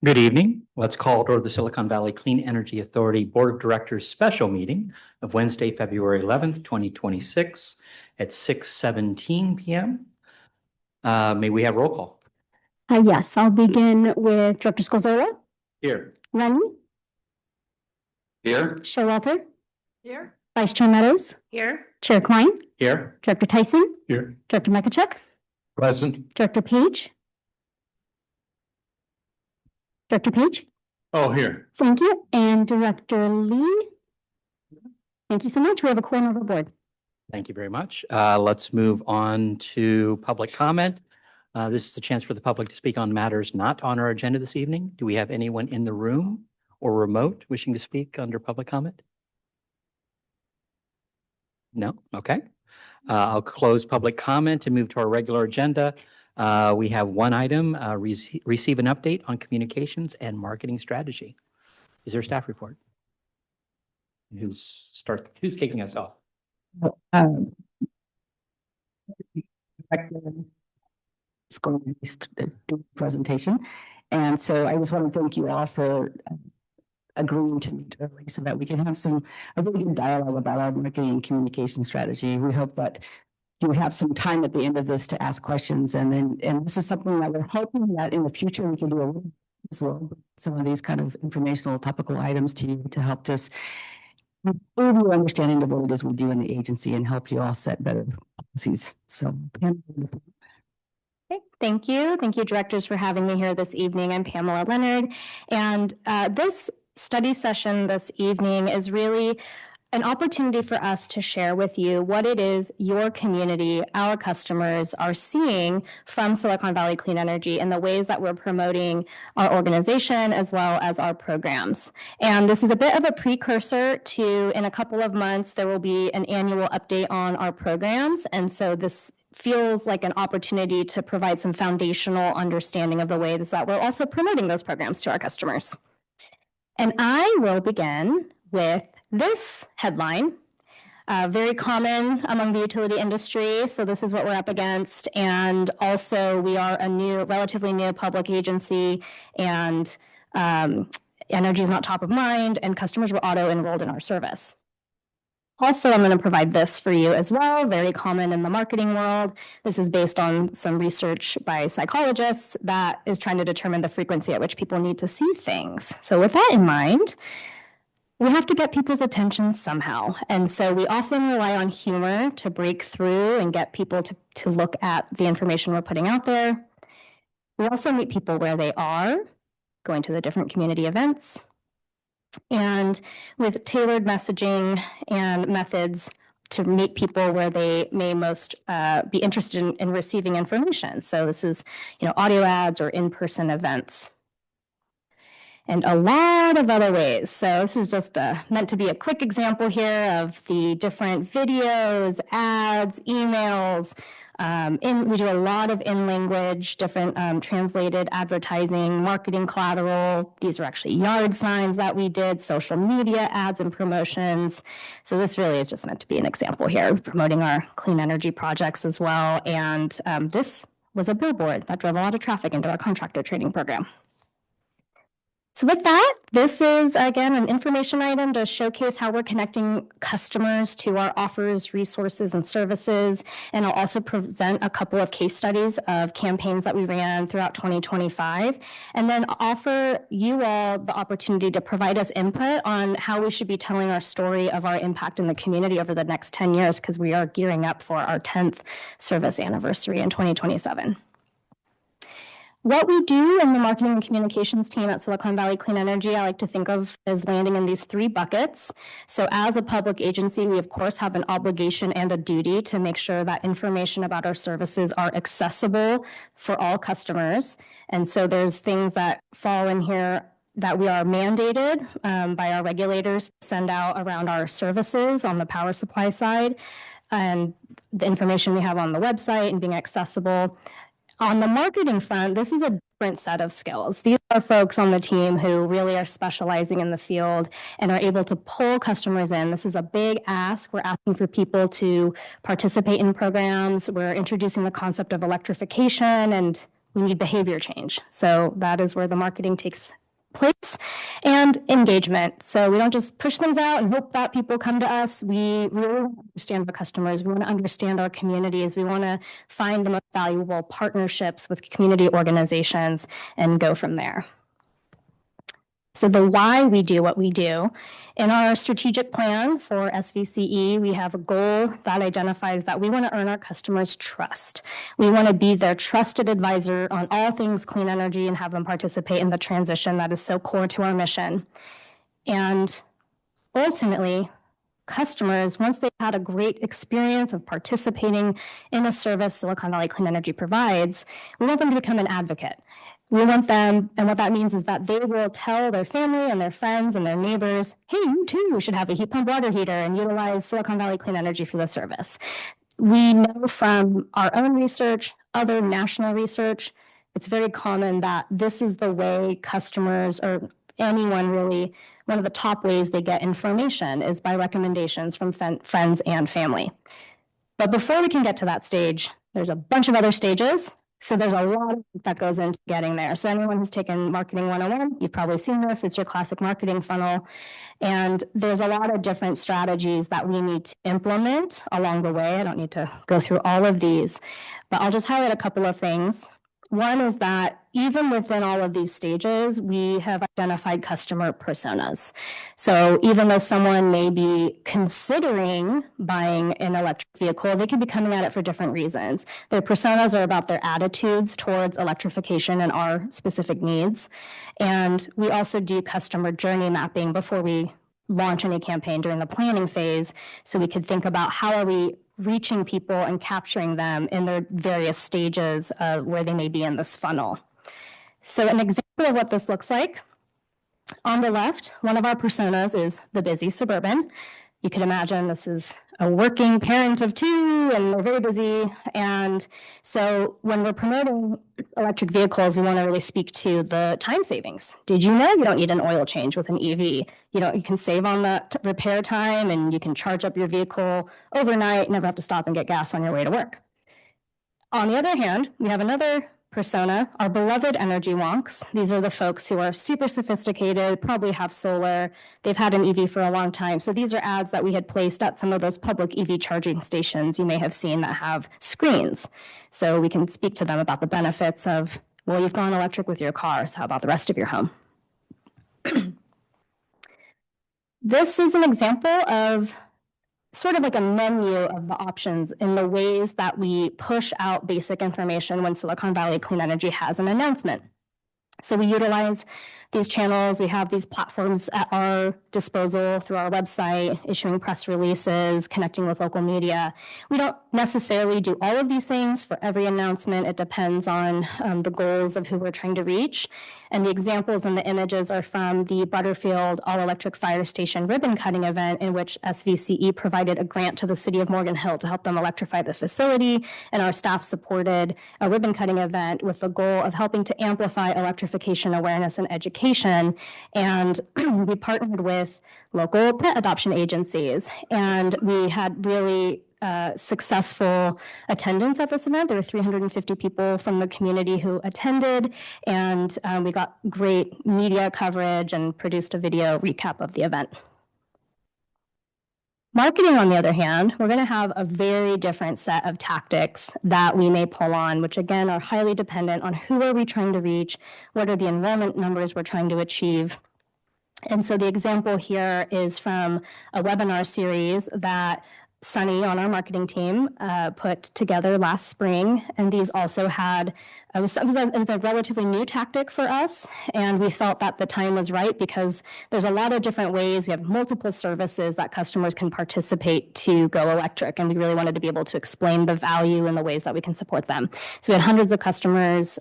Good evening. Let's call to order the Silicon Valley Clean Energy Authority Board of Directors special meeting of Wednesday, February 11th, 2026 at 6:17 p.m. May we have roll call? Yes, I'll begin with Director Scolzola, Here. Rennie, Here. Showalter, Here. Vice Chair Meadows, Here. Chair Klein, Here. Director Tyson, Here. Director Mekachuk, Present. Director Page. Director Page, Oh, here. thank you, and Director Lee. Thank you so much. We have a quorum of the board. Thank you very much. Let's move on to public comment. This is the chance for the public to speak on matters not on our agenda this evening. Do we have anyone in the room or remote wishing to speak under public comment? No? Okay. I'll close public comment and move to our regular agenda. We have one item, receive an update on communications and marketing strategy. Is there a staff report? Who's kicking us off? It's going to be a presentation. And so I just want to thank you all for agreeing to meet early so that we can have a really good dialogue about our marketing and communication strategy. We hope that you have some time at the end of this to ask questions. And this is something that we're hoping that in the future we can do a little as well. Some of these kind of informational topical items to you to help just improve your understanding of what it is we do in the agency and help you all set better policies. So Okay, thank you. Thank you, directors, for having me here this evening. I'm Pamela Leonard, and this study session this evening is really an opportunity for us to share with you what it is your community, our customers, are seeing from Silicon Valley Clean Energy and the ways that we're promoting our organization as well as our programs. And this is a bit of a precursor to, in a couple of months, there will be an annual update on our programs. And so this feels like an opportunity to provide some foundational understanding of the ways that we're also promoting those programs to our customers. And I will begin with this headline, very common among the utility industry. So this is what we're up against. And also we are a relatively new public agency, and energy is not top of mind, and customers were auto-enrolled in our service. Also, I'm going to provide this for you as well, very common in the marketing world. This is based on some research by psychologists that is trying to determine the frequency at which people need to see things. So with that in mind, we have to get people's attention somehow. And so we often rely on humor to break through and get people to look at the information we're putting out there. We also meet people where they are, going to the different community events, and with tailored messaging and methods to meet people where they may most be interested in receiving information. So this is, audio ads or in-person events, and a lot of other ways. So this is just meant to be a quick example here of the different videos, ads, emails. We do a lot of in-language, different translated advertising, marketing collateral. These are actually yard signs that we did, social media ads and promotions. So this really is just meant to be an example here, promoting our clean energy projects as well. And this was a billboard that drove a lot of traffic into our contractor training program. So with that, this is, again, an information item to showcase how we're connecting customers to our offers, resources, and services. And I'll also present a couple of case studies of campaigns that we ran throughout 2025, and then offer you all the opportunity to provide us input on how we should be telling our story of our impact in the community over the next 10 years, because we are gearing up for our 10th service anniversary in 2027. What we do in the marketing and communications team at Silicon Valley Clean Energy, I like to think of as landing in these three buckets. So as a public agency, we of course have an obligation and a duty to make sure that information about our services are accessible for all customers. And so there's things that fall in here that we are mandated by our regulators to send out around our services on the power supply side, and the information we have on the website and being accessible. On the marketing front, this is a different set of skills. These are folks on the team who really are specializing in the field and are able to pull customers in. This is a big ask. We're asking for people to participate in programs. We're introducing the concept of electrification, and we need behavior change. So that is where the marketing takes place, and engagement. So we don't just push things out and hope that people come to us. We really want to understand our customers. We want to understand our communities. We want to find the most valuable partnerships with community organizations and go from there. So the why we do what we do. In our strategic plan for SVCE, we have a goal that identifies that we want to earn our customers' trust. We want to be their trusted advisor on all things clean energy and have them participate in the transition that is so core to our mission. And ultimately, customers, once they've had a great experience of participating in a service Silicon Valley Clean Energy provides, we want them to become an advocate. We want them, and what that means is that they will tell their family and their friends and their neighbors, hey, you too should have a heat pump water heater and utilize Silicon Valley Clean Energy for the service. We know from our own research, other national research, it's very common that this is the way customers or anyone really, one of the top ways they get information is by recommendations from friends and family. But before we can get to that stage, there's a bunch of other stages. So there's a lot that goes into getting there. So anyone who's taken Marketing 101, you've probably seen this. It's your classic marketing funnel. And there's a lot of different strategies that we need to implement along the way. I don't need to go through all of these, but I'll just highlight a couple of things. One is that even within all of these stages, we have identified customer personas. So even though someone may be considering buying an electric vehicle, they could be coming at it for different reasons. Their personas are about their attitudes towards electrification and our specific needs. And we also do customer journey mapping before we launch any campaign during the planning phase. So we could think about how are we reaching people and capturing them in their various stages of where they may be in this funnel. So an example of what this looks like, on the left, one of our personas is the busy suburban. You can imagine this is a working parent of two and they're very busy. And so when we're promoting electric vehicles, we want to really speak to the time savings. Did you know you don't need an oil change with an EV? You can save on the repair time and you can charge up your vehicle overnight, never have to stop and get gas on your way to work. On the other hand, we have another persona, our beloved energy wonks. These are the folks who are super sophisticated, probably have solar, they've had an EV for a long time. So these are ads that we had placed at some of those public EV charging stations you may have seen that have screens. So we can speak to them about the benefits of, well, you've gone electric with your car, so how about the rest of your home? This is an example of sort of like a menu of the options in the ways that we push out basic information when Silicon Valley Clean Energy has an announcement. So we utilize these channels. We have these platforms at our disposal through our website, issuing press releases, connecting with local media. We don't necessarily do all of these things for every announcement. It depends on the goals of who we're trying to reach. And the examples and the images are from the Butterfield All-Electric Fire Station ribbon cutting event in which SVCE provided a grant to the city of Morgan Hill to help them electrify the facility. And our staff supported a ribbon cutting event with the goal of helping to amplify electrification awareness and education. And we partnered with local pet adoption agencies. And we had really successful attendance at this event. There were 350 people from the community who attended, and we got great media coverage and produced a video recap of the event. Marketing, on the other hand, we're going to have a very different set of tactics that we may pull on, which again are highly dependent on who are we trying to reach, what are the enrollment numbers we're trying to achieve. And so the example here is from a webinar series that Sunny on our marketing team put together last spring, and these also had, it was a relatively new tactic for us, and we felt that the time was right because there's a lot of different ways. We have multiple services that customers can participate to go electric, and we really wanted to be able to explain the value and the ways that we can support them. So we had hundreds of customers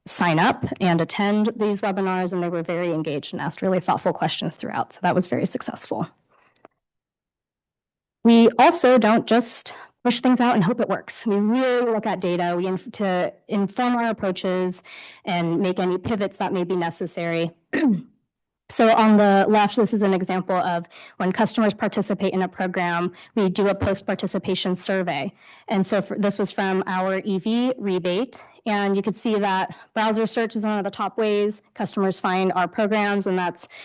sign up and attend these webinars, and they were very engaged and asked really thoughtful questions throughout, so that was very successful. We also don't just push things out and hope it works. We really look at data to inform our approaches and make any pivots that may be necessary. So on the left, this is an example of when customers participate in a program, we do a post-participation survey. And so this was from our EV rebate. And you could see that browser search is one of the top ways customers find our programs, and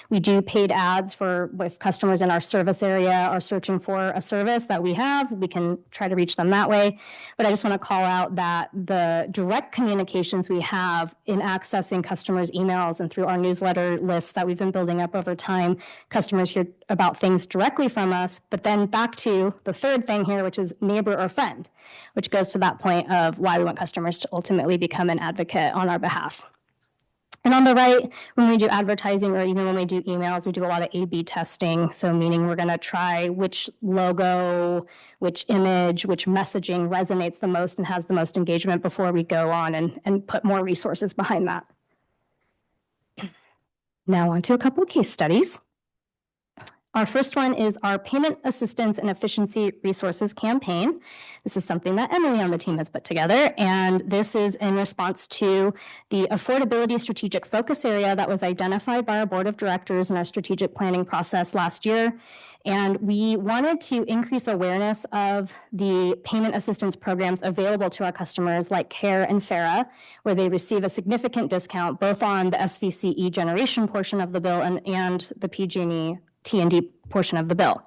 we do paid ads for if customers in our service area are searching for a service that we have, we can try to reach them that way. But I just want to call out that the direct communications we have in accessing customers' emails and through our newsletter lists that we've been building up over time, customers hear about things directly from us. But then back to the third thing here, which is neighbor or friend, which goes to that point of why we want customers to ultimately become an advocate on our behalf. And on the right, when we do advertising or even when we do emails, we do a lot of A/B testing. So meaning we're going to try which logo, which image, which messaging resonates the most and has the most engagement before we go on and put more resources behind that. Now on to a couple of case studies. Our first one is our Payment Assistance and Efficiency Resources campaign. This is something that Emily on the team has put together, and this is in response to the affordability strategic focus area that was identified by our board of directors in our strategic planning process last year. And we wanted to increase awareness of the payment assistance programs available to our customers like CARE and FARA, where they receive a significant discount both on the SVCE generation portion of the bill and the PG&E T&D portion of the bill.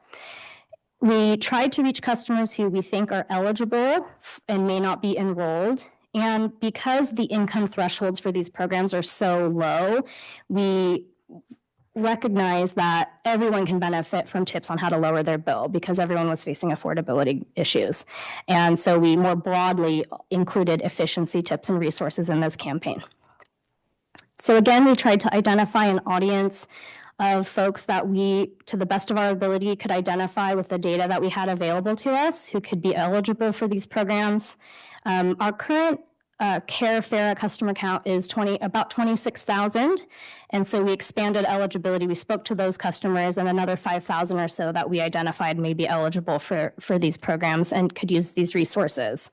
We tried to reach customers who we think are eligible and may not be enrolled. And because the income thresholds for these programs are so low, we recognize that everyone can benefit from tips on how to lower their bill because everyone was facing affordability issues. And so we more broadly included efficiency tips and resources in this campaign. So again, we tried to identify an audience of folks that we, to the best of our ability, could identify with the data that we had available to us who could be eligible for these programs. Our current CARE FARA customer count is about 26,000. And so we expanded eligibility. We spoke to those customers and another 5,000 or so that we identified may be eligible for these programs and could use these resources.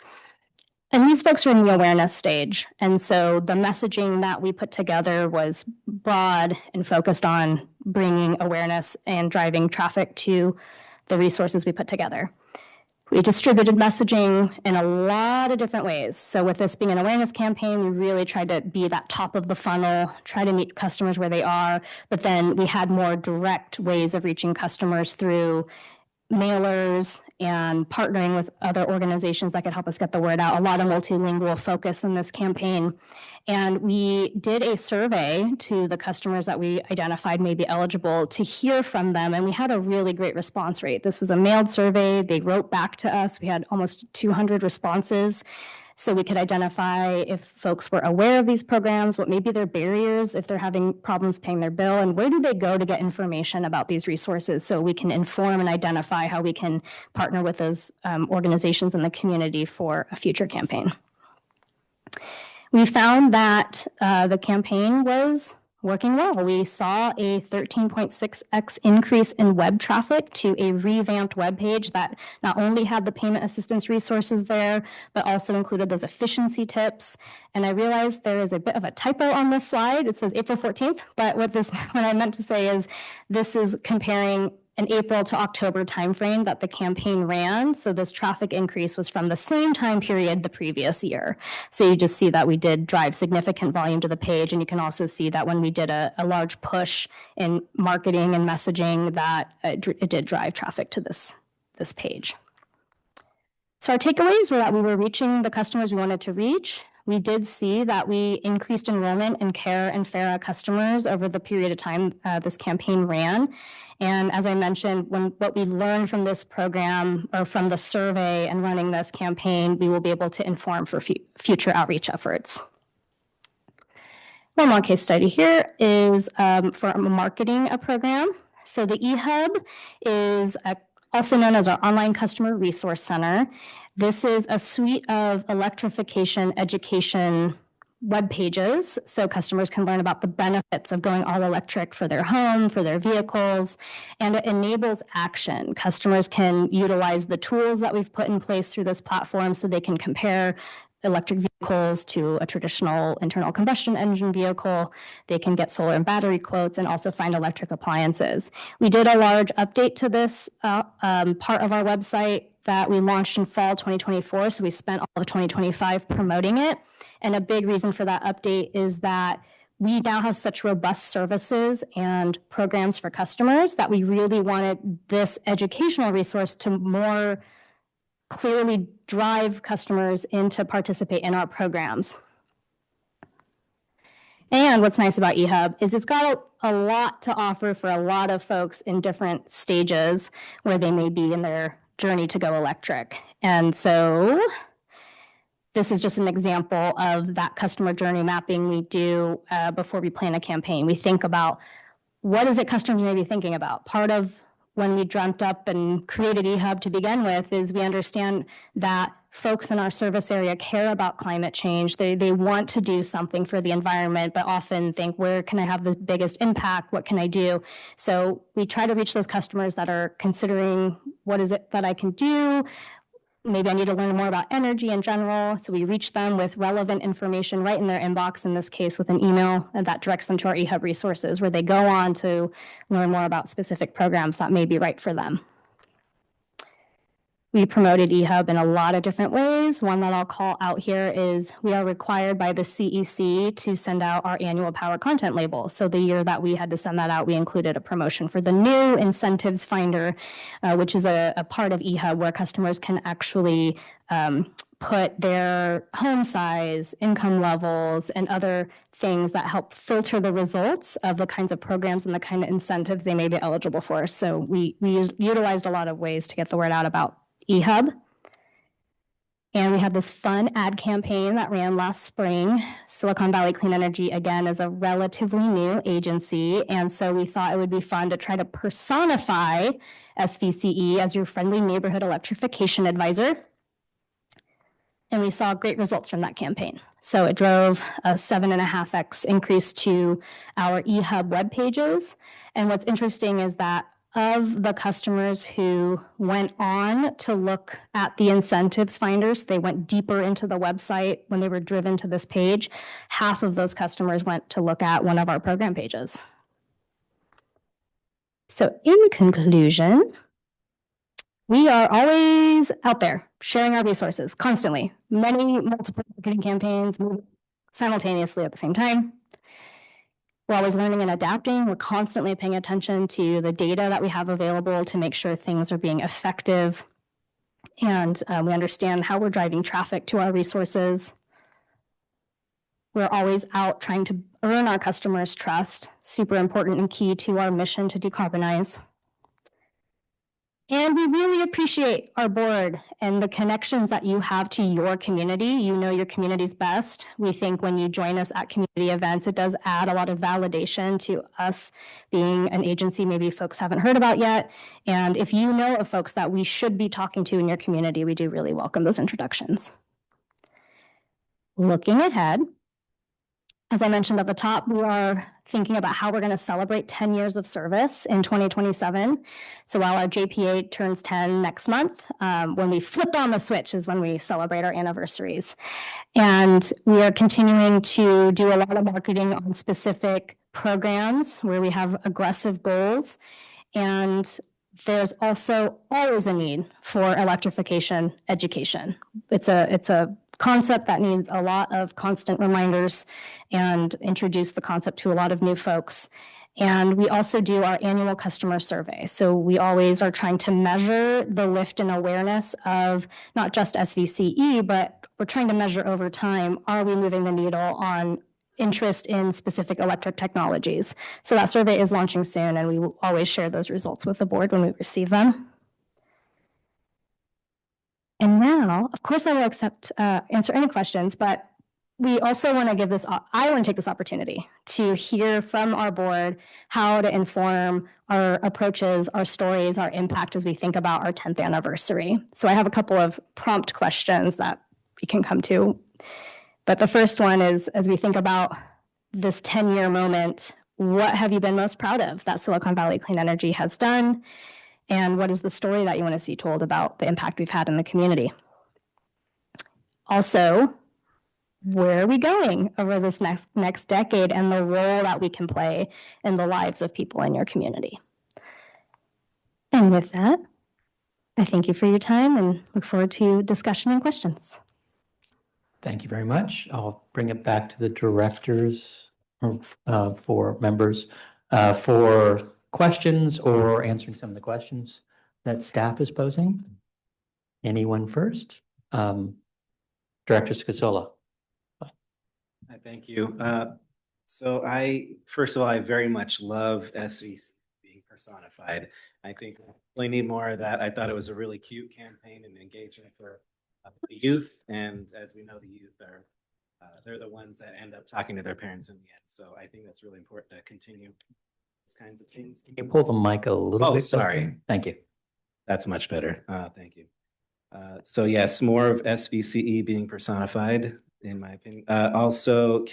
And these folks are in the awareness stage. And so the messaging that we put together was broad and focused on bringing awareness and driving traffic to the resources we put together. We distributed messaging in a lot of different ways. So with this being an awareness campaign, we really tried to be that top of the funnel, try to meet customers where they are, but then we had more direct ways of reaching customers through mailers and partnering with other organizations that could help us get the word out. A lot of multilingual focus in this campaign. And we did a survey to the customers that we identified may be eligible to hear from them. And we had a really great response rate. This was a mailed survey. They wrote back to us. We had almost 200 responses. So we could identify if folks were aware of these programs, what may be their barriers, if they're having problems paying their bill, and where do they go to get information about these resources so we can inform and identify how we can partner with those organizations in the community for a future campaign. We found that the campaign was working well. We saw a 13.6x increase in web traffic to a revamped web page that not only had the payment assistance resources there, but also included those efficiency tips. And I realized there is a bit of a typo on this slide. It says April 14th, but what I meant to say is this is comparing an April to October timeframe that the campaign ran. So this traffic increase was from the same time period the previous year. So you just see that we did drive significant volume to the page. And you can also see that when we did a large push in marketing and messaging, that it did drive traffic to this page. So our takeaways were that we were reaching the customers we wanted to reach. We did see that we increased enrollment in CARE and FARA customers over the period of time this campaign ran. And as I mentioned, what we learned from this program or from the survey and running this campaign, we will be able to inform for future outreach efforts. One more case study here is for marketing a program. So the eHub is also known as our Online Customer Resource Center. This is a suite of electrification education web pages so customers can learn about the benefits of going all electric for their home, for their vehicles, and it enables action. Customers can utilize the tools that we've put in place through this platform so they can compare electric vehicles to a traditional internal combustion engine vehicle. They can get solar and battery quotes and also find electric appliances. We did a large update to this part of our website that we launched in fall 2024. So we spent all of 2025 promoting it. And a big reason for that update is that we now have such robust services and programs for customers that we really wanted this educational resource to more clearly drive customers in to participate in our programs. And what's nice about eHub is it's got a lot to offer for a lot of folks in different stages where they may be in their journey to go electric. And so this is just an example of that customer journey mapping we do before we plan a campaign. We think about what is it customers may be thinking about. Part of when we dreamt up and created eHub to begin with is we understand that folks in our service area care about climate change. They want to do something for the environment, but often think, where can I have the biggest impact? What can I do? So we try to reach those customers that are considering, what is it that I can do? Maybe I need to learn more about energy in general. So we reach them with relevant information right in their inbox, in this case with an email, and that directs them to our eHub resources where they go on to learn more about specific programs that may be right for them. We promoted eHub in a lot of different ways. One that I'll call out here is we are required by the CEC to send out our annual power content label. So the year that we had to send that out, we included a promotion for the new incentives finder, which is a part of eHub where customers can actually put their home size, income levels, and other things that help filter the results of the kinds of programs and the kind of incentives they may be eligible for. So we utilized a lot of ways to get the word out about eHub. And we had this fun ad campaign that ran last spring. Silicon Valley Clean Energy, again, is a relatively new agency. And so we thought it would be fun to try to personify SVCE as your friendly neighborhood electrification advisor. And we saw great results from that campaign. So it drove a 7.5x increase to our eHub web pages. And what's interesting is that of the customers who went on to look at the incentives finders, they went deeper into the website when they were driven to this page. Half of those customers went to look at one of our program pages. So in conclusion, we are always out there sharing our resources constantly, many multiple marketing campaigns moving simultaneously at the same time. We're always learning and adapting. We're constantly paying attention to the data that we have available to make sure things are being effective. And we understand how we're driving traffic to our resources. We're always out trying to earn our customers' trust, super important and key to our mission to decarbonize. And we really appreciate our board and the connections that you have to your community. You know your community's best. We think when you join us at community events, it does add a lot of validation to us being an agency maybe folks haven't heard about yet. And if you know of folks that we should be talking to in your community, we do really welcome those introductions. Looking ahead, as I mentioned at the top, we are thinking about how we're going to celebrate 10 years of service in 2027. So while our JPA turns 10 next month, when we flip on the switch is when we celebrate our anniversaries. And we are continuing to do a lot of marketing on specific programs where we have aggressive goals. And there's also always a need for electrification education. It's a concept that needs a lot of constant reminders and introduce the concept to a lot of new folks. And we also do our annual customer survey. So we always are trying to measure the lift in awareness of not just SVCE, but we're trying to measure over time, are we moving the needle on interest in specific electric technologies? So that survey is launching soon, and we will always share those results with the board when we receive them. And now, of course, I will answer any questions, but we also want to give this, I want to take this opportunity to hear from our board how to inform our approaches, our stories, our impact as we think about our 10th anniversary. So I have a couple of prompt questions that we can come to. But the first one is, as we think about this 10-year moment, what have you been most proud of that Silicon Valley Clean Energy has done? And what is the story that you want to see told about the impact we've had in the community? Also, where are we going over this next decade and the role that we can play in the lives of people in your community. And with that, I thank you for your time and look forward to discussion and questions. Thank you very much. I'll bring it back to the directors for members for questions or answering some of the questions that staff is posing. Anyone first? Director Scasola. Hi, thank you. So first of all, I very much love SVC being personified. I think we really need more of that. I thought it was a really cute campaign and engagement for the youth. And as we know, the youth they're the ones that end up talking to their parents in the end. So I think that's really important to continue those kinds of things. Can you pull the mic a little bit? Sorry. Thank you. That's much better. Thank you. So yes, more of SVCE being personified, in my opinion. Also,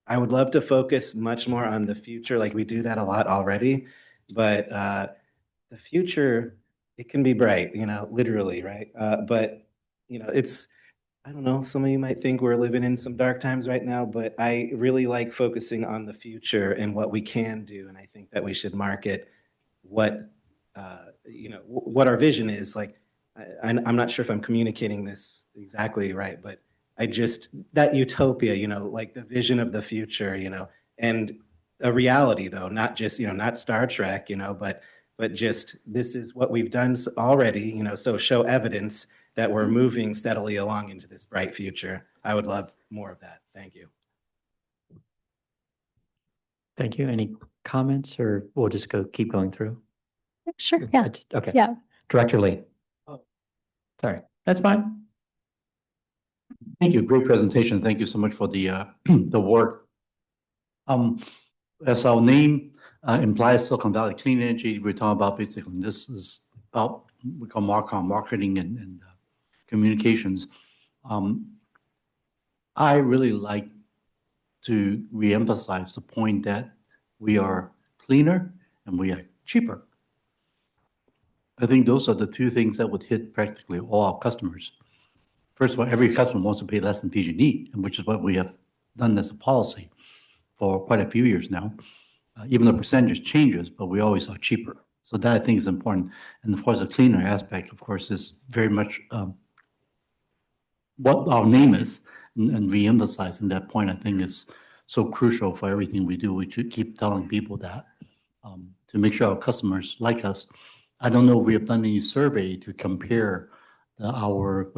I would love to focus much more on the future. Like we do that a lot already, but the future, it can be bright, literally, right? But, I don't know, some of you might think we're living in some dark times right now, but I really like focusing on the future and what we can do. And I think that we should market what our vision is. Like, I'm not sure if I'm communicating this exactly right, but that utopia, like the vision of the future, and a reality though, not just, not Star Trek, but just this is what we've done already, so show evidence that we're moving steadily along into this bright future. I would love more of that. Thank you. Thank you. Any comments or we'll just keep going through? Sure. Yeah. Okay. Yeah. Director Lee. Oh, sorry. That's fine. Thank you. Great presentation. Thank you so much for the the work. As our name implies, Silicon Valley Clean Energy, we're talking about basically this is about we call marketing and communications. I really like to reemphasize the point that we are cleaner and we are cheaper. I think those are the two things that would hit practically all our customers. First of all, every customer wants to pay less than PG&E, which is what we have done as a policy for quite a few years now. Even the percentage changes, but we always are cheaper. So that I think is important. And of course, the cleaner aspect, of course, is very much what our name is, and re-emphasizing that point, I think is so crucial for everything we do. We should keep telling people that to make sure our customers like us. I don't know if we have done any survey to compare our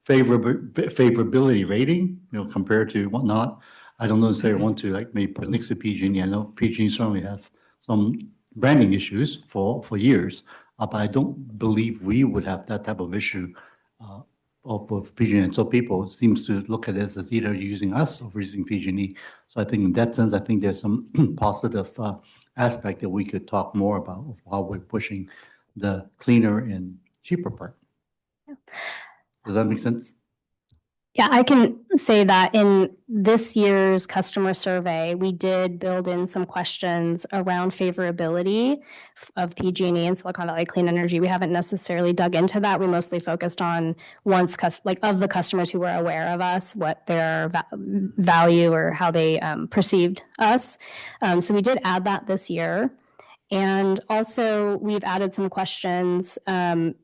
favorability rating, compared to whatnot. I don't necessarily want to maybe put next to PG&E. I know PG&E certainly has some branding issues for years, but I don't believe we would have that type of issue of PG&E. And so people seems to look at this as either using us or using PG&E. So I think in that sense, I think there's some positive aspect that we could talk more about of how we're pushing the cleaner and cheaper part. Yeah. Does that make sense? Yeah, I can say that in this year's customer survey, we did build in some questions around favorability of PG&E and Silicon Valley Clean Energy. We haven't necessarily dug into that. We mostly focused on of the customers who were aware of us, what their value or how they perceived us. So we did add that this year. And also, we've added some questions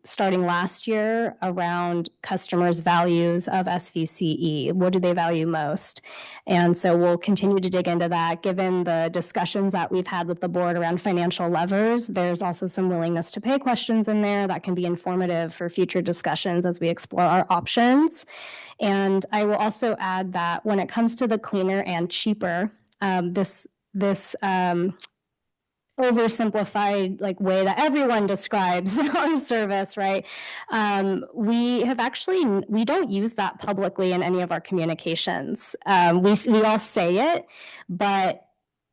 starting last year around customers' values of SVCE. What do they value most? And so we'll continue to dig into that. Given the discussions that we've had with the board around financial levers, there's also some willingness to pay questions in there that can be informative for future discussions as we explore our options. And I will also add that when it comes to the cleaner and cheaper, this oversimplified way that everyone describes our service, right? We don't use that publicly in any of our communications. We all say it, but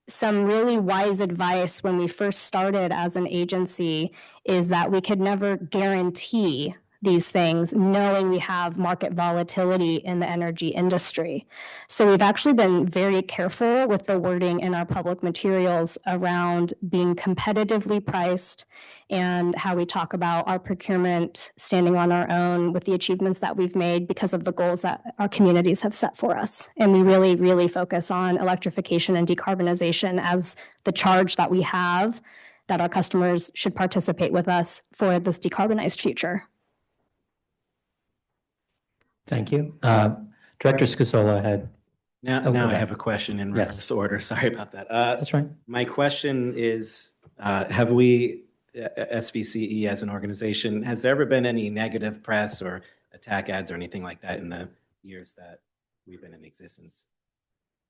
some really wise advice when we first started as an agency is that we could never guarantee these things, knowing we have market volatility in the energy industry. So we've actually been very careful with the wording in our public materials around being competitively priced and how we talk about our procurement standing on our own with the achievements that we've made because of the goals that our communities have set for us. And we really, really focus on electrification and decarbonization as the charge that we have that our customers should participate with us for this decarbonized future. Thank you. Director Scasola had, Now, Oh, now go I ahead. have a question in Yes. reverse order. Sorry about that. that's right. My question is, have we, SVCE as an organization, has there ever been any negative press or attack ads or anything like that in the years that we've been in existence?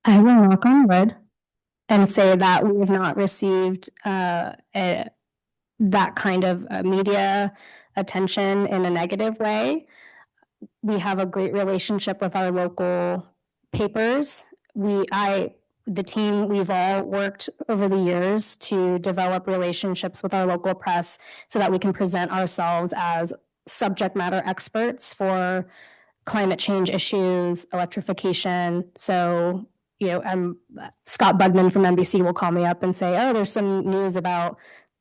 I will knock on wood and say that we have not received that kind of media attention in a negative way. We have a great relationship with our local papers. The team, we've all worked over the years to develop relationships with our local press so that we can present ourselves as subject matter experts for climate change issues, electrification. So, Scott Budman from NBC will call me up and say, oh, there's some news about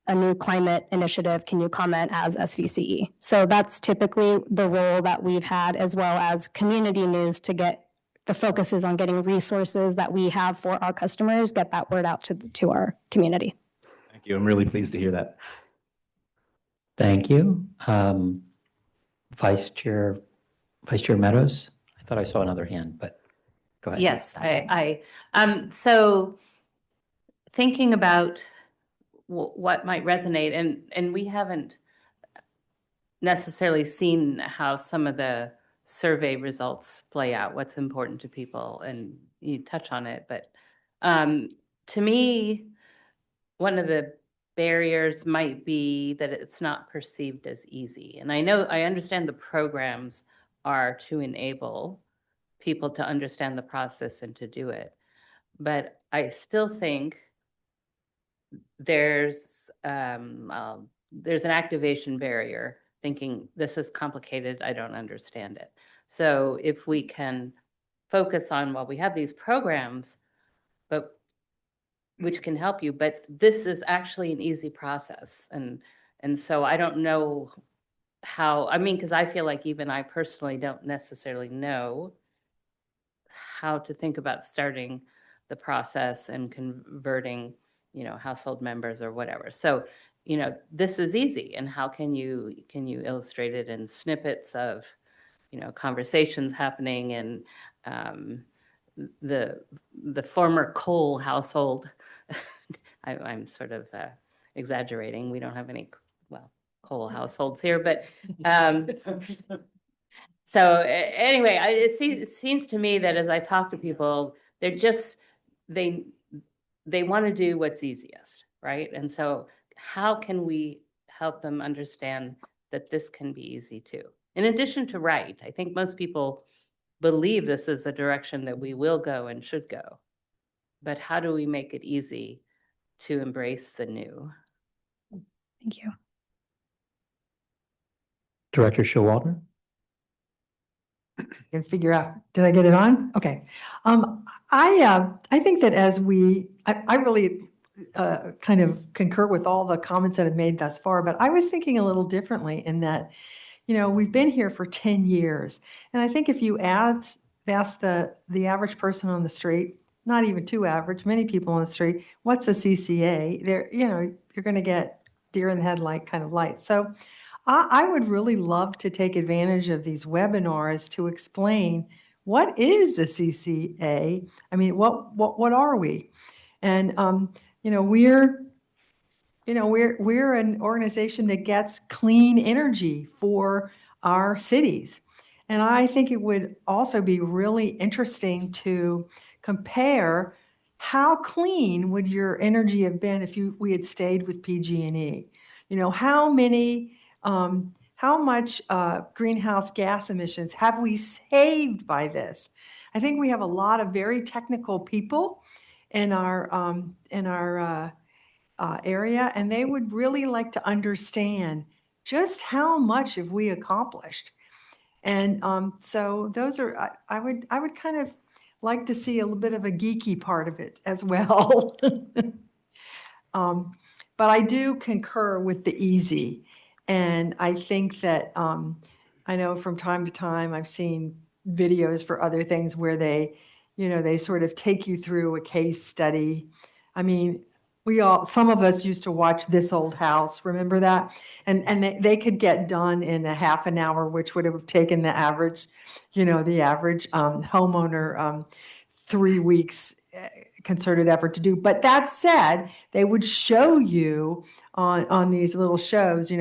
a new climate initiative. Can you comment as SVCE? So that's typically the role that we've had, as well as community news to get the focus is on getting resources that we have for our customers, get that word out to our community. Thank you. I'm really pleased to hear that. Thank you. Vice Chair Meadows, I thought I saw another hand, but go ahead. Yes, so thinking about what might resonate, and we haven't necessarily seen how some of the survey results play out, what's important to people, and you touch on it, but to me, one of the barriers might be that it's not perceived as easy. And I understand the programs are to enable people to understand the process and to do it. But I still think there's an activation barrier, thinking this is complicated, I don't understand it. So if we can focus on, well, we have these programs, but which can help you, but this is actually an easy process. And so I don't know how, because I feel like even I personally don't necessarily know how to think about starting the process and converting, household members or whatever. So, this is easy. And how can you illustrate it in snippets of, conversations happening in the former coal household? I'm sort of exaggerating. We don't have any, coal households here, but so anyway, it seems to me that as I talk to people, they're just, they want to do what's easiest, right? And so how can we help them understand that this can be easy too? In addition to right, I think most people believe this is a direction that we will go and should go. But how do we make it easy to embrace the new? Thank you. Director Showalter? Can figure out, did I get it on? Okay. I think that I really kind of concur with all the comments that I've made thus far, but I was thinking a little differently in that, we've been here for 10 years. And I think if you ask the average person on the street, not even too average, many people on the street, what's a CCA? You're going to get deer in the headlight kind of light. So I would really love to take advantage of these webinars to explain what is a CCA. I mean, what are we? And we're an organization that gets clean energy for our cities. And I think it would also be really interesting to compare how clean would your energy have been if we had stayed with PG&E. How much greenhouse gas emissions have we saved by this? I think we have a lot of very technical people in our area, and they would really like to understand just how much have we accomplished? And so those are, I would kind of like to see a little bit of a geeky part of it as well. But I do concur with the easy. And I think that, I know from time to time, I've seen videos for other things where they, they sort of take you through a case study. I mean, some of us used to watch This Old House, remember that? And they could get done in a half an hour, which would have taken the average, homeowner 3 weeks concerted effort to do. But that said, they would show you on these little shows,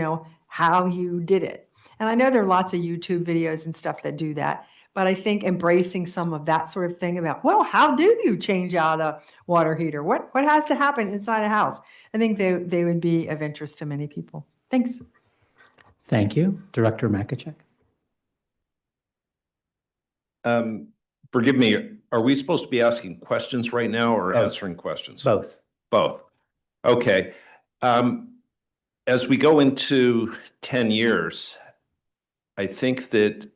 how you did it. And I know there are lots of YouTube videos and stuff that do that, but I think embracing some of that sort of thing about, well, how do you change out a water heater? What has to happen inside a house? I think they would be of interest to many people. Thanks. Thank you. Director Makachek. Forgive me, are we supposed to be asking questions right now or Both. answering questions? Both. Both. Okay. As we go into 10 years, I think that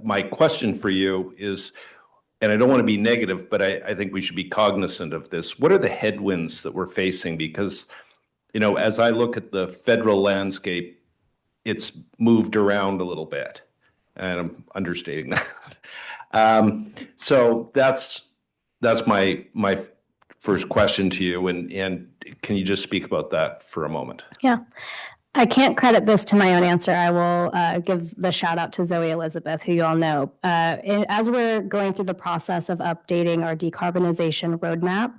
my question for you is, and I don't want to be negative, but I think we should be cognizant of this. What are the headwinds that we're facing? Because, as I look at the federal landscape, it's moved around a little bit, and I'm understating that. So that's my first question to you, and can you just speak about that for a moment? Yeah. I can't credit this to my own answer. I will give the shout out to Zoe Elizabeth, who you all know. As we're going through the process of updating our decarbonization roadmap,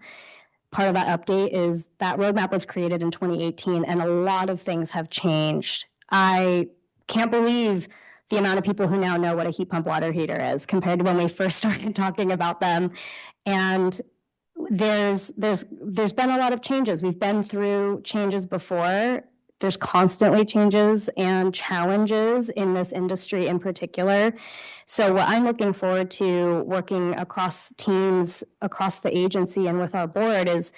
part of that update is that roadmap was created in 2018, and a lot of things have changed. I can't believe the amount of people who now know what a heat pump water heater is compared to when we first started talking about them. And there's been a lot of changes. We've been through changes before. There's constantly changes and challenges in this industry in particular. So what I'm looking forward to working across teams, across the agency and with our board is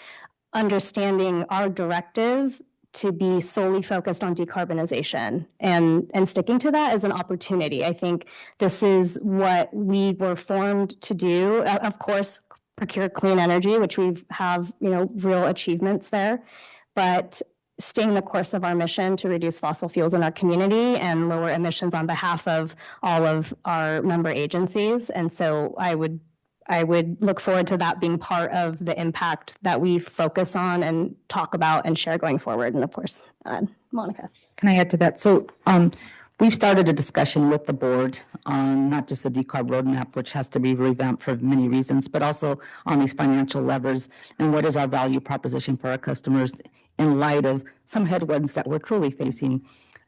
understanding our directive to be solely focused on decarbonization and sticking to that as an opportunity. I think this is what we were formed to do. Of course, procure clean energy, which we have, real achievements there, but staying the course of our mission to reduce fossil fuels in our community and lower emissions on behalf of all of our member agencies. And so I would look forward to that being part of the impact that we focus on and talk about and share going forward. And of course, Monica. Can I add to that? So we've started a discussion with the board on not just the decarb roadmap, which has to be revamped for many reasons, but also on these financial levers and what is our value proposition for our customers in light of some headwinds that we're truly facing,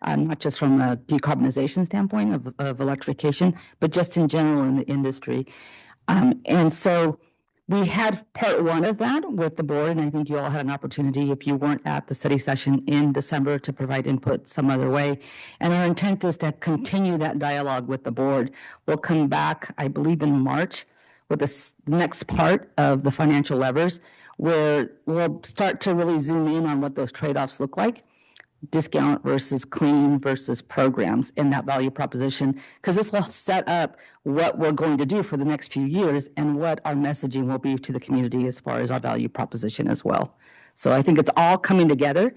not just from a decarbonization standpoint of electrification, but just in general in the industry. And so we had part one of that with the board, and I think you all had an opportunity, if you weren't at the study session in December, to provide input some other way. And our intent is to continue that dialogue with the board. We'll come back, I believe, in March with the next part of the financial levers, where we'll start to really zoom in on what those trade-offs look like. Discount versus clean versus programs in that value proposition, because this will set up what we're going to do for the next few years and what our messaging will be to the community as far as our value proposition as well. So I think it's all coming together.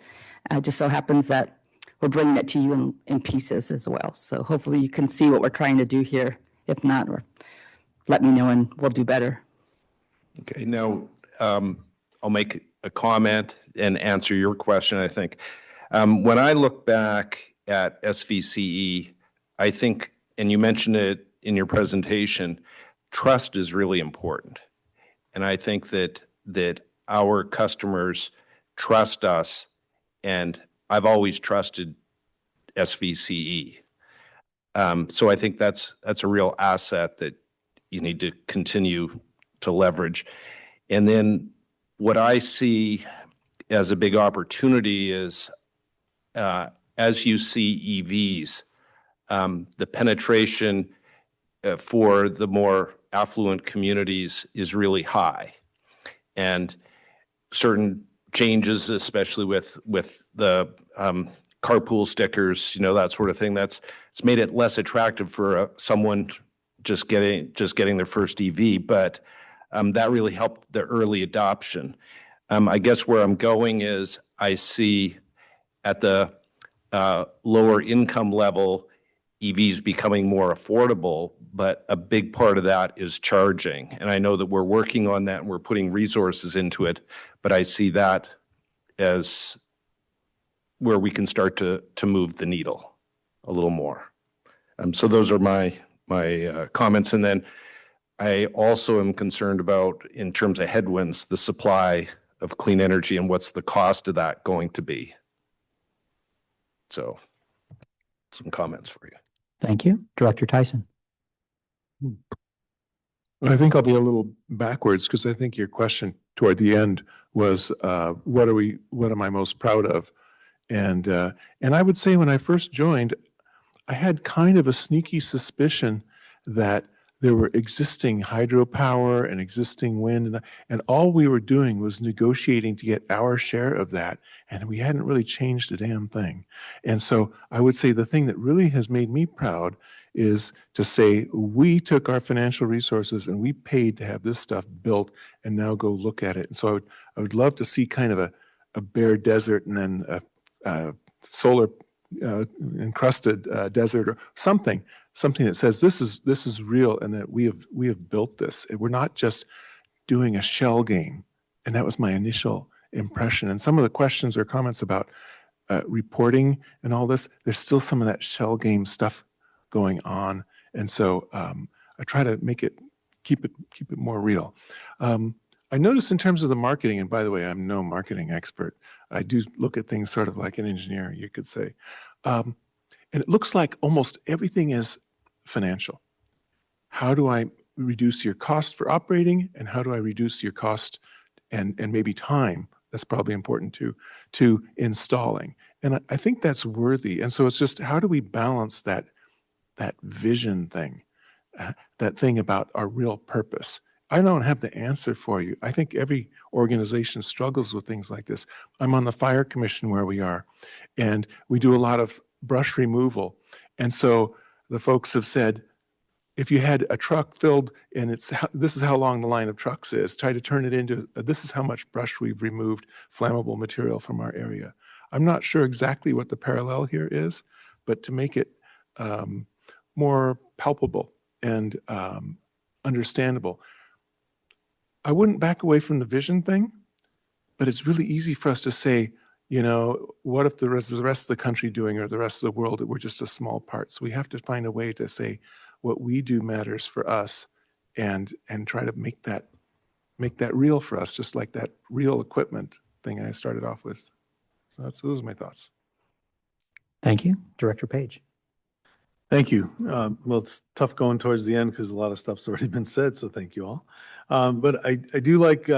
It just so happens that we're bringing it to you in pieces as well. So hopefully you can see what we're trying to do here. If not, let me know and we'll do better. Okay, now I'll make a comment and answer your question, I think. When I look back at SVCE, I think, and you mentioned it in your presentation, trust is really important. And I think that our customers trust us, and I've always trusted SVCE. So I think that's a real asset that you need to continue to leverage. And then what I see as a big opportunity is as you see EVs, the penetration for the more affluent communities is really high. And certain changes, especially with the carpool stickers, that sort of thing. It's made it less attractive for someone just getting their first EV, but that really helped the early adoption. I guess where I'm going is I see at the lower income level, EVs becoming more affordable, but a big part of that is charging. And I know that we're working on that and we're putting resources into it, but I see that as where we can start to move the needle a little more. So those are my comments. And then I also am concerned about, in terms of headwinds, the supply of clean energy and what's the cost of that going to be. So some comments for you. Thank you. Director Tyson. I think I'll be a little backwards because I think your question toward the end was, what am I most proud of? And I would say when I first joined, I had kind of a sneaky suspicion that there were existing hydropower and existing wind, and all we were doing was negotiating to get our share of that, and we hadn't really changed a damn thing. And so I would say the thing that really has made me proud is to say we took our financial resources and we paid to have this stuff built, and now go look at it. And so I would love to see kind of a bare desert and then a solar encrusted desert or something that says this is real and that we have built this. We're not just doing a shell game. And that was my initial impression. And some of the questions or comments about reporting and all this, there's still some of that shell game stuff going on. And so I try to keep it more real. I noticed in terms of the marketing, and by the way, I'm no marketing expert. I do look at things sort of like an engineer, you could say. And it looks like almost everything is financial. How do I reduce your cost for operating, and how do I reduce your cost and maybe time? That's probably important too, to installing. And I think that's worthy. And so it's just, how do we balance that vision thing, that thing about our real purpose? I don't have the answer for you. I think every organization struggles with things like this. I'm on the fire commission where we are, and we do a lot of brush removal. And so the folks have said, if you had a truck filled and this is how long the line of trucks is, try to turn it into, this is how much brush we've removed, flammable material from our area. I'm not sure exactly what the parallel here is, but to make it more palpable and understandable, I wouldn't back away from the vision thing, but it's really easy for us to say, what if the rest of the country doing, or the rest of the world, that we're just a small part. So we have to find a way to say what we do matters for us, and try to make that real for us, just like that real equipment thing I started off with. So those are my thoughts. Thank you. Director Page. Thank you. Well, it's tough going towards the end because a lot of stuff's already been said, so thank you all. But I do like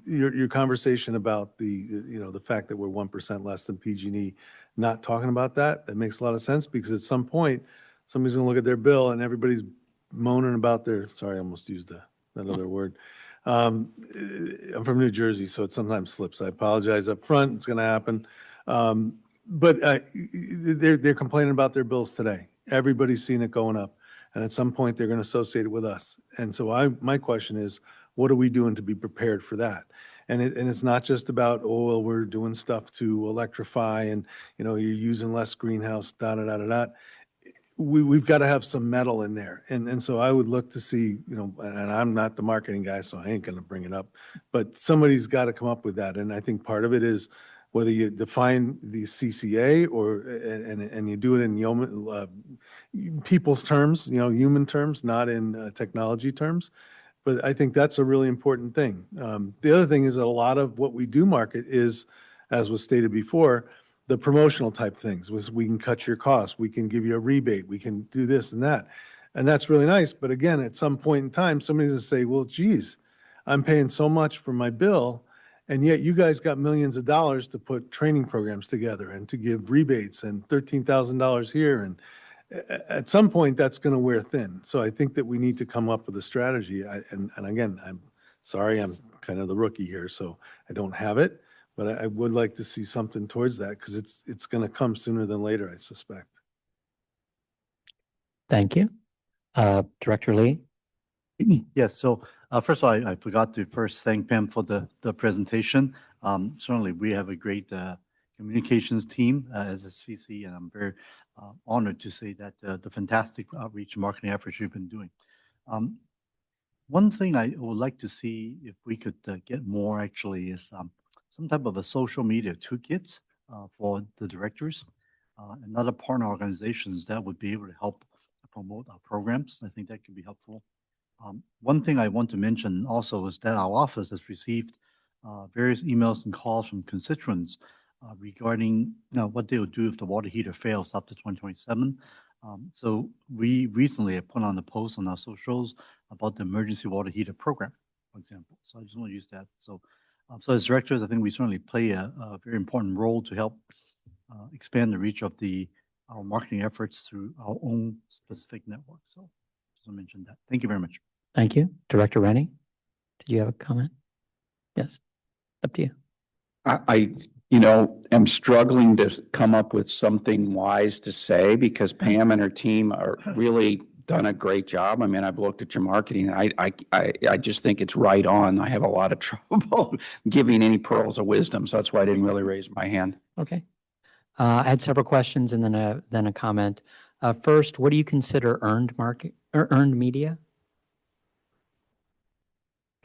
your conversation about the fact that we're 1% less than PG&E. Not talking about that makes a lot of sense, because at some point somebody's going to look at their bill and everybody's moaning about sorry, I almost used that other word. I'm from New Jersey, so it sometimes slips. I apologize up front. It's going to happen. But they're complaining about their bills today. Everybody's seen it going up, and at some point they're going to associate it with us. And so my question is, what are we doing to be prepared for that? And it's not just about, we're doing stuff to electrify and you're using less greenhouse, We've got to have some metal in there. And so I would look to see, and I'm not the marketing guy, so I ain't going to bring it up, but somebody's got to come up with that. And I think part of it is whether you define the CCA and you do it in people's terms, human terms, not in technology terms. But I think that's a really important thing. The other thing is that a lot of what we do market is, as was stated before, the promotional type things. We can cut your costs, we can give you a rebate, we can do this and that. And that's really nice. But again, at some point in time, somebody's going to say, well, geez, I'm paying so much for my bill, and yet you guys got millions of dollars to put training programs together and to give rebates and $13,000 here. And at some point, that's going to wear thin. So I think that we need to come up with a strategy. And again, I'm sorry, I'm kind of the rookie here, so I don't have it. But I would like to see something towards that because it's going to come sooner than later, I suspect. Thank you. Director Lee? Yes, so first of all, I forgot to first thank Pam for the presentation. Certainly, we have a great communications team as SVC, and I'm very honored to say that the fantastic outreach marketing efforts you've been doing. One thing I would like to see if we could get more actually is some type of a social media toolkit for the directors and other partner organizations that would be able to help promote our programs. I think that could be helpful. One thing I want to mention also is that our office has received various emails and calls from constituents regarding what they will do if the water heater fails up to 2027. So we recently have put on a post on our socials about the emergency water heater program, for example. So I just want to use that. So, so as directors, I think we certainly play a very important role to help expand the reach of our marketing efforts through our own specific network. So just want to mention that. Thank you very much. Thank you. Director Rennie, did you have a comment? Yes, up to you. I am struggling to come up with something wise to say because Pam and her team are really done a great job. I mean, I've looked at your marketing. I just think it's right on. I have a lot of trouble giving any pearls of wisdom, so that's why I didn't really raise my hand. Okay. I had several questions and then a comment. First, what do you consider earned media?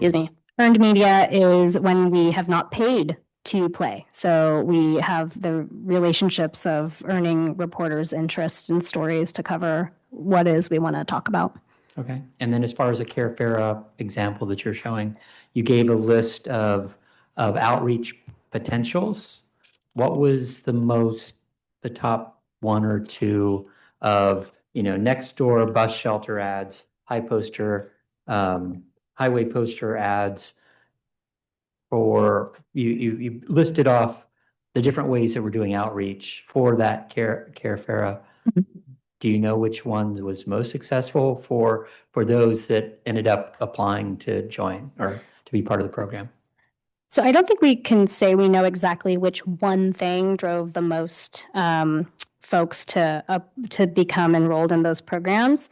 Excuse me. Earned media is when we have not paid to play. So we have the relationships of earning reporters' interest in stories to cover what is we want to talk about. Okay. And then as far as a Carefera example that you're showing, you gave a list of outreach potentials. What was the top one or two of, next door bus shelter ads, highway poster ads, or you listed off the different ways that we're doing outreach for that Carefera. Do you know which one was most successful for those that ended up applying to join or to be part of the program? So I don't think we can say we know exactly which one thing drove the most folks to become enrolled in those programs.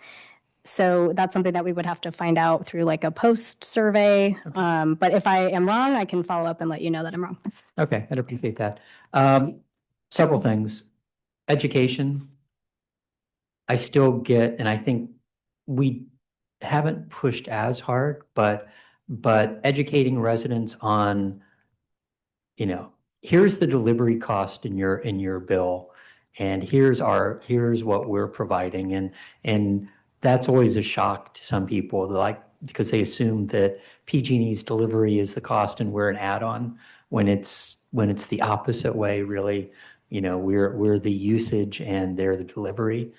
So that's something that we would have to find out through like a post survey. Okay. But if I am wrong, I can follow up and let you know that I'm wrong. Okay, I'd appreciate that. Several things. Education. I still get, and I think we haven't pushed as hard, but educating residents on, here's the delivery cost in your bill, and here's what we're providing, and that's always a shock to some people. Because they assume that PG&E's delivery is the cost and we're an add-on when it's the opposite way. Really, we're the usage and they're the delivery.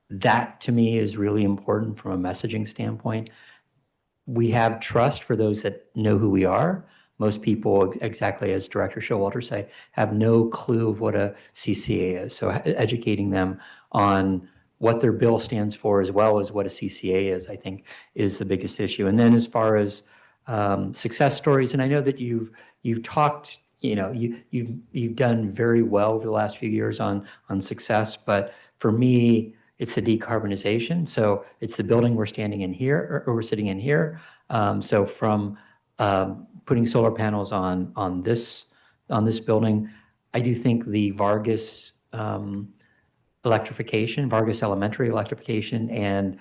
That to me is really important from a messaging standpoint. We have trust for those that know who we are. Most people, exactly as Director Showalter say, have no clue of what a CCA is. So educating them on what their bill stands for as well as what a CCA is, I think, is the biggest issue. And then as far as success stories, and I know that you've talked, you've done very well over the last few years on success, but for me, it's the decarbonization. So it's the building we're standing in here, or we're sitting in here. So from putting solar panels on this building, I do think the Vargas electrification, Vargas Elementary electrification, and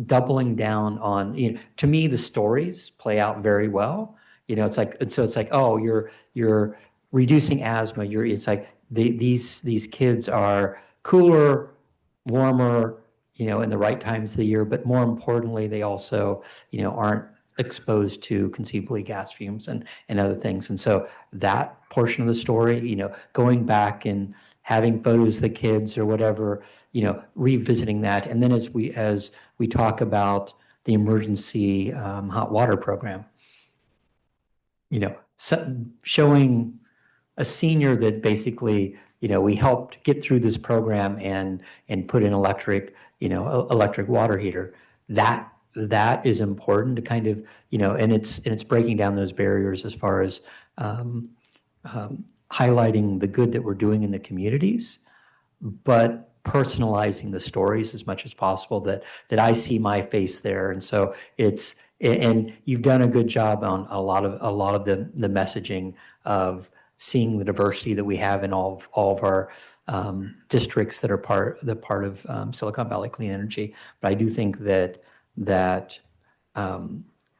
doubling down on, to me, the stories play out very well. It's like, oh, you're reducing asthma. It's like these kids are cooler, warmer, in the right times of the year, but more importantly, they also, aren't exposed to conceivably gas fumes and other things. And so that portion of the story, going back and having photos of the kids or whatever, revisiting that. And then as we talk about the emergency hot water program, showing a senior that basically, we helped get through this program and put in electric water heater. That is important to kind of, and it's breaking down those barriers as far as highlighting the good that we're doing in the communities, but personalizing the stories as much as possible, that I see my face there. And so and you've done a good job on a lot of the messaging of seeing the diversity that we have in all of our districts that are part of Silicon Valley Clean Energy. But I do think that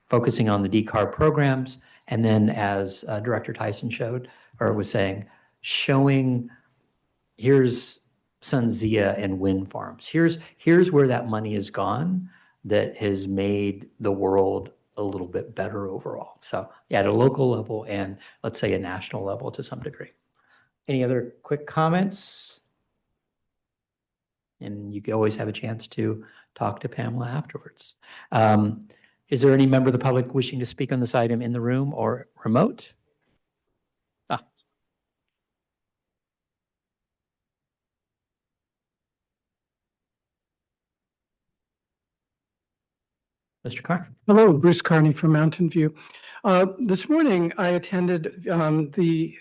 focusing on the decarb programs, and then as Director Tyson showed or was saying, showing here's SunZia and wind farms. Here's where that money has gone that has made the world a little bit better overall. So yeah, at a local level and let's say a national level to some degree. Any other quick comments? And you can always have a chance to talk to Pamela afterwards. Is there any member of the public wishing to speak on this item in the room or remote? Mr. Carr. Hello, Bruce Carney from Mountain View. This morning, I attended the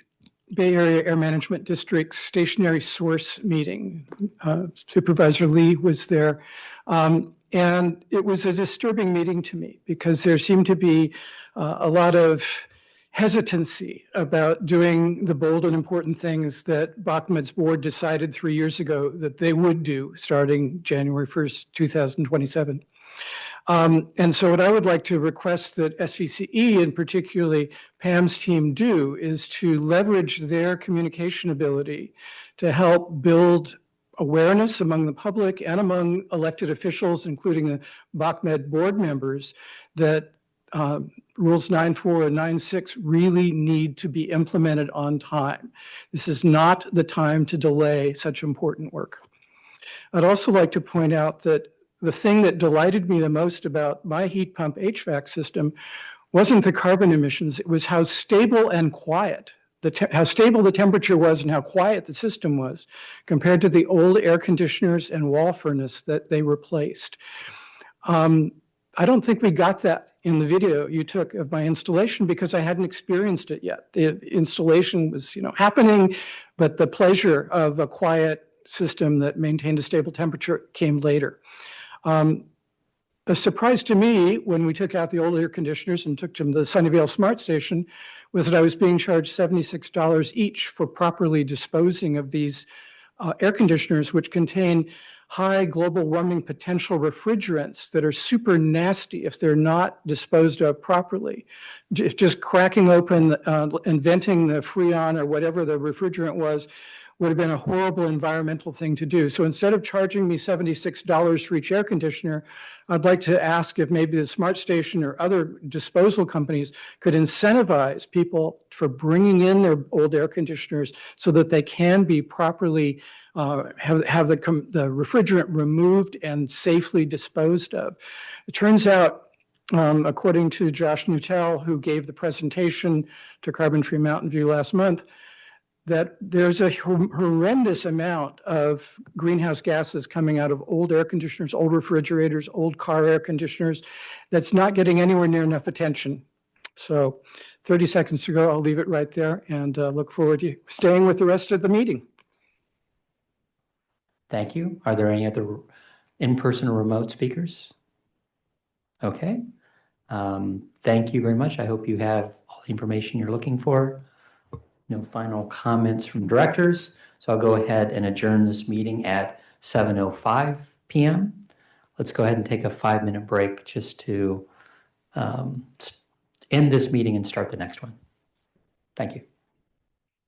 Bay Area Air Management District's stationary source meeting. Supervisor Lee was there. And it was a disturbing meeting to me because there seemed to be a lot of hesitancy about doing the bold and important things that BACMED's board decided 3 years ago that they would do starting January 1st, 2027. And so what I would like to request that SVCE and particularly Pam's team do is to leverage their communication ability to help build awareness among the public and among elected officials, including the BACMED board members, that Rules 9.4 and 9.6 really need to be implemented on time. This is not the time to delay such important work. I'd also like to point out that the thing that delighted me the most about my heat pump HVAC system wasn't the carbon emissions, it was how stable and quiet, how stable the temperature was and how quiet the system was compared to the old air conditioners and wall furnace that they replaced. I don't think we got that in the video you took of my installation because I hadn't experienced it yet. The installation was, happening, but the pleasure of a quiet system that maintained a stable temperature came later. A surprise to me when we took out the old air conditioners and took them to the Sunnyvale Smart Station was that I was being charged $76 each for properly disposing of these air conditioners, which contain high global warming potential refrigerants that are super nasty if they're not disposed of properly. Just cracking open and venting the Freon or whatever the refrigerant was would have been a horrible environmental thing to do. So instead of charging me $76 for each air conditioner, I'd like to ask if maybe the Smart Station or other disposal companies could incentivize people for bringing in their old air conditioners so that they can be properly have the refrigerant removed and safely disposed of. It turns out, according to Josh Newtell, who gave the presentation to Carbon Free Mountain View last month, that there's a horrendous amount of greenhouse gases coming out of old air conditioners, old refrigerators, old car air conditioners that's not getting anywhere near enough attention. So 30 seconds to go, I'll leave it right there and look forward to staying with the rest of the meeting. Thank you. Are there any other in-person or remote speakers? Okay. Thank you very much. I hope you have all the information you're looking for. No final comments from directors. So I'll go ahead and adjourn this meeting at 7:05 p.m. Let's go ahead and take a 5-minute break just to end this meeting and start the next one. Thank you.